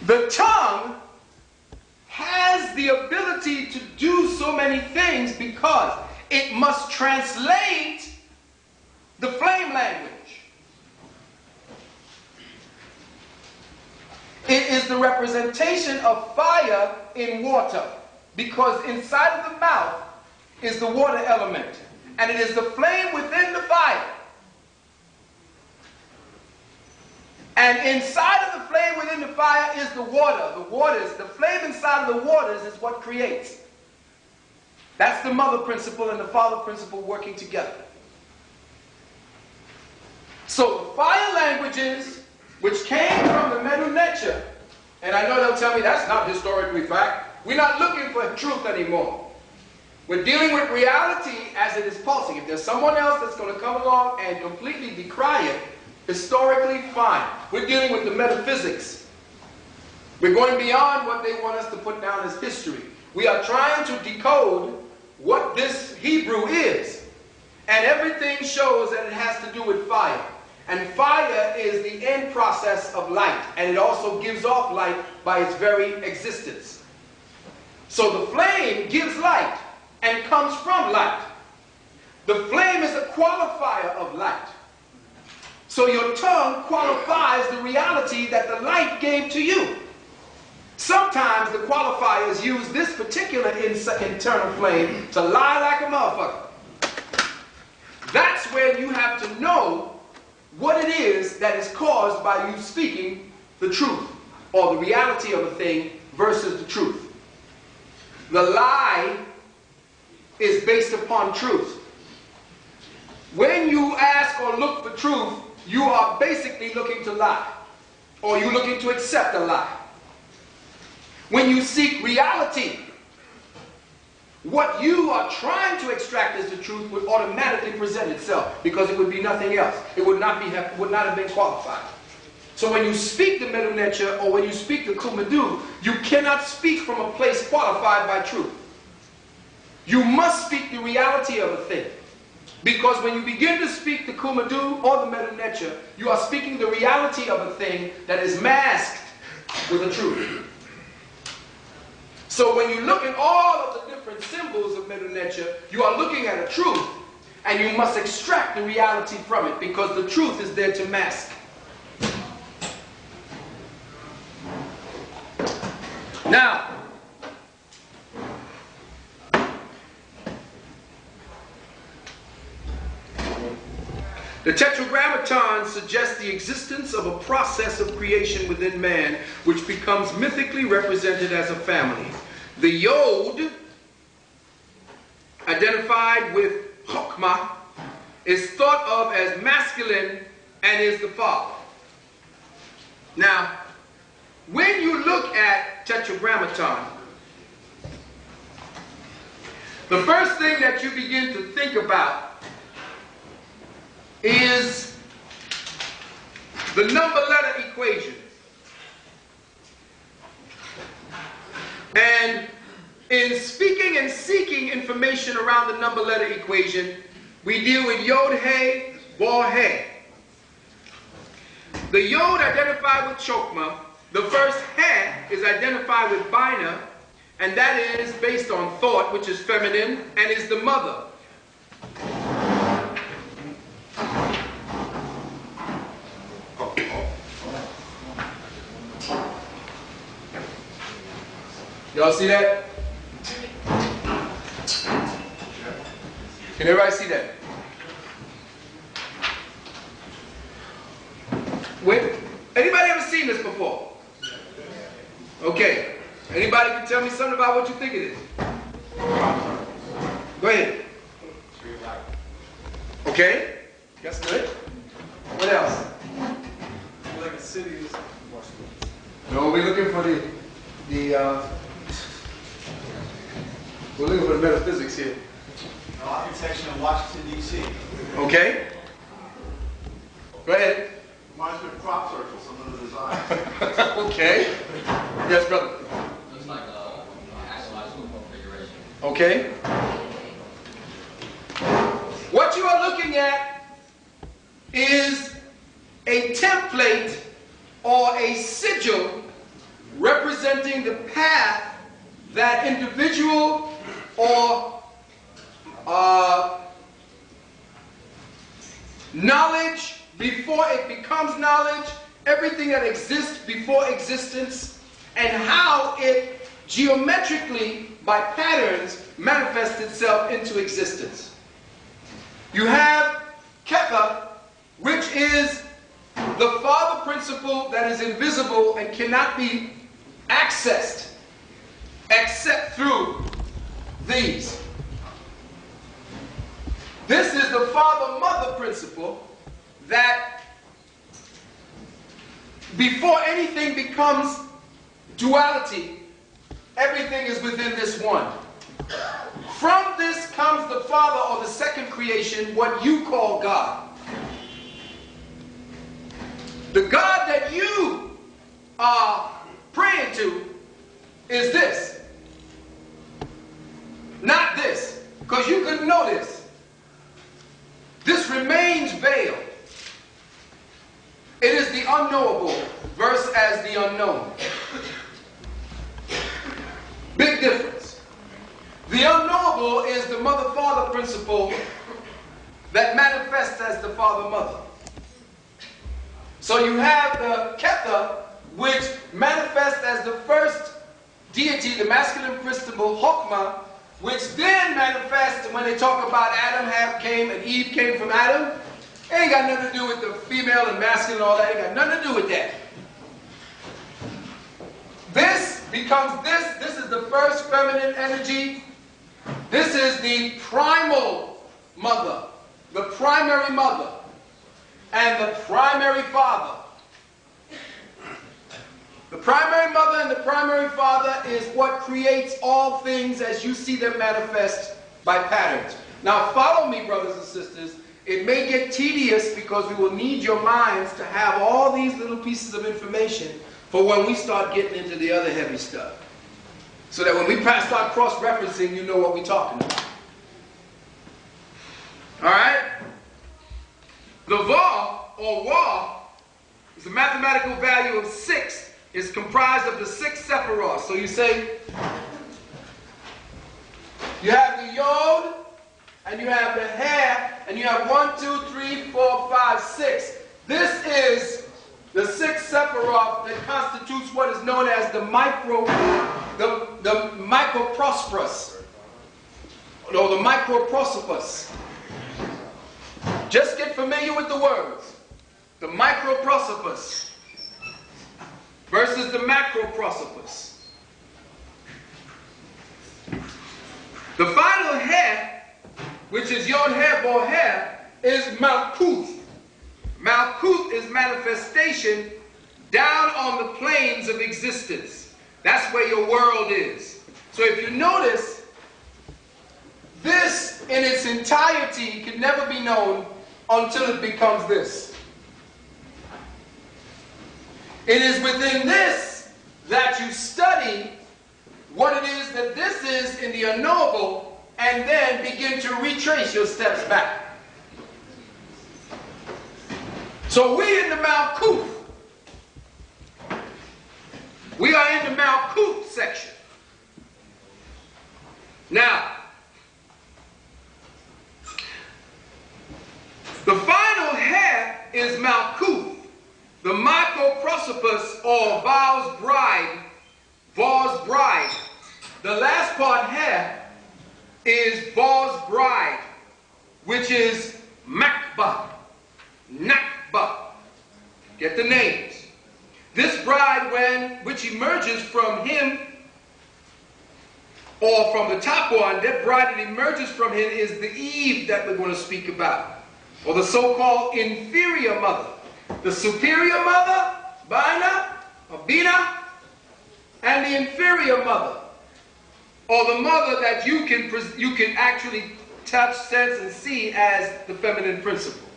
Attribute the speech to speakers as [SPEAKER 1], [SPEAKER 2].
[SPEAKER 1] The tongue has the ability to do so many things because it must translate the flame language. It is the representation of fire in water, because inside of the mouth is the water element, and it is the flame within the fire. And inside of the flame within the fire is the water. The flame inside of the waters is what creates. That's the mother principle and the father principle working together. So the fire languages, which came from the Medu Neter, and I know they'll tell me that's not historically fact. We're not looking for truth anymore. We're dealing with reality as it is pulsing. If there's someone else that's going to come along and completely decry it, historically, fine. We're dealing with the metaphysics. We're going beyond what they want us to put down as history. We are trying to decode what this Hebrew is. And everything shows that it has to do with fire. And fire is the end process of light. And it also gives off light by its very existence. So the flame gives light and comes from light. The flame is a qualifier of light. So your tongue qualifies the reality that the light gave to you. Sometimes the qualifiers use this particular internal flame to lie like a motherfucker. That's where you have to know what it is that is caused by you speaking the truth, or the reality of a thing versus the truth. The lie is based upon truth. When you ask or look for truth, you are basically looking to lie, or you're looking to accept a lie. When you seek reality, what you are trying to extract as the truth would automatically present itself, because it would be nothing else. It would not have been qualified. So when you speak the Medu Neter, or when you speak the Kumadu, you cannot speak from a place qualified by truth. You must speak the reality of a thing. Because when you begin to speak the Kumadu or the Medu Neter, you are speaking the reality of a thing that is masked with a truth. So when you look at all of the different symbols of Medu Neter, you are looking at a truth, and you must extract the reality from it, because the truth is there to mask. Now, the Tetragrammaton suggests the existence of a process of creation within man, which becomes mythically represented as a family. The Yod, identified with Chokmah, is thought of as masculine and is the father. Now, when you look at Tetragrammaton, the first thing that you begin to think about is the number-letter equation. And in speaking and seeking information around the number-letter equation, we deal with Yod-He, Vav-He. The Yod identified with Chokmah. The first He is identified with Bina, and that is based on thought, which is feminine, and is the mother. Y'all see that? Can everybody see that? Wait, anybody ever seen this before? Okay. Anybody can tell me something about what you think it is? Go ahead. Okay. That's good. What else?
[SPEAKER 2] Like a city is
[SPEAKER 1] No, we're looking for we're looking for the metaphysics here.
[SPEAKER 2] no, architecture in Washington, D.C.
[SPEAKER 1] Okay. Go ahead.
[SPEAKER 2] Reminds me of crop circles, some of the design.
[SPEAKER 1] Okay. Yes, brother.
[SPEAKER 3] Looks like actualized configuration.
[SPEAKER 1] Okay. What you are looking at is a template or a sigil representing the path that individual or knowledge before it becomes knowledge, everything that exists before existence, and how it geometrically, by patterns, manifests itself into existence. You have Ketha, which is the father principle that is invisible and cannot be accessed except through these. This is the father-mother principle that before anything becomes duality, everything is within this one. From this comes the Father, or the second creation, what you call God. The God that you are praying to is this. Not this, because you couldn't know this. This remains veiled. It is the unknowable versus as the unknown. Big difference. The unknowable is the mother-father principle that manifests as the father-mother. So you have the Ketha, which manifests as the first deity, the masculine principle, Chokmah, which then manifests when they talk about Adam came and Eve came from Adam. It ain't got nothing to do with the female and masculine and all that. It ain't got nothing to do with that. This becomes this. This is the first feminine energy. This is the primal mother, the primary mother, and the primary father. The primary mother and the primary father is what creates all things as you see them manifest by patterns. Now follow me, brothers and sisters. It may get tedious because we will need your minds to have all these little pieces of information for when we start getting into the other heavy stuff. So that when we start cross-referencing, you know what we're talking about. Alright? The Va, or Wa, is a mathematical value of 6. Is comprised of the 6 Sephiroth. So you say, you have the Yod, and you have the He, and you have 1, 2, 3, 4, 5, 6. This is the 6 Sephiroth that constitutes what is known as the microprosperous, or the microprosopus. Just get familiar with the words. The microprosopus versus the macroprosopus. The final He, which is Yod He Bo He, is Malkuth. Malkuth is manifestation down on the planes of existence. That's where your world is. So if you notice, this in its entirety can never be known until it becomes this. It is within this that you study what it is that this is in the unknowable, and then begin to retrace your steps back. So we in the Malkuth. We are in the Malkuth section. Now, the final He is Malkuth. The microprosopus, or Vau's bride, Vau's bride. The last part He is Vau's bride, which is Makba, Nakba. Get the names. This bride, which emerges from him, or from the top one, that bride that emerges from him is the Eve that we're going to speak about, or the so-called inferior mother. The superior mother, Baina, or Bina, and the inferior mother, or the mother that you can actually touch, sense, and see as the feminine principle.